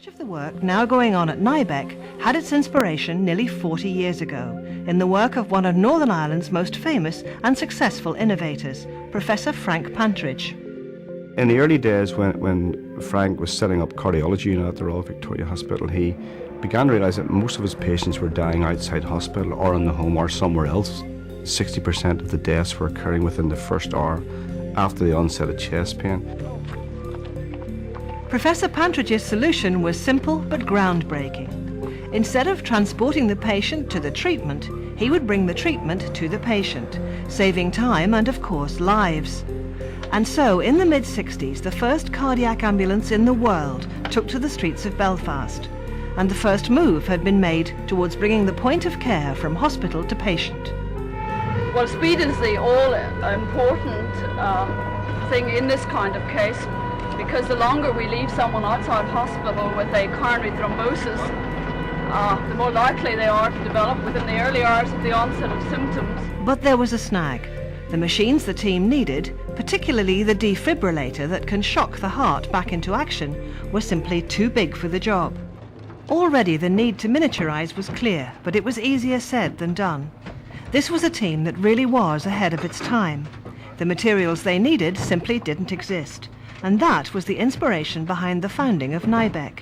Much of the work now going on at Nybeck had its inspiration nearly 40 years ago in the work of one of Northern Ireland's most famous and successful innovators, Professor Frank Pantridge. In the early days when Frank was setting up cardiology unit at the Royal Victoria Hospital, he began to realise that most of his patients were dying outside hospital or in the home or somewhere else. 60% of the deaths were occurring within the first hour after the onset of chest pain. Professor Pantridge's solution was simple but groundbreaking. Instead of transporting the patient to the treatment, he would bring the treatment to the patient, saving time and, of course, lives. And so, in the mid-60s, the first cardiac ambulance in the world took to the streets of Belfast, and the first move had been made towards bringing the point of care from hospital to patient. Well, speed is the all-important thing in this kind of case, because the longer we leave someone outside hospital with a coronary thrombosis, the more likely they are to develop within the early hours of the onset of symptoms. But there was a snag. The machines the team needed, particularly the defibrillator that can shock the heart back into action, were simply too big for the job. Already the need to miniaturize was clear, but it was easier said than done. This was a team that really was ahead of its time. The materials they needed simply didn't exist. And that was the inspiration behind the founding of Nybeck.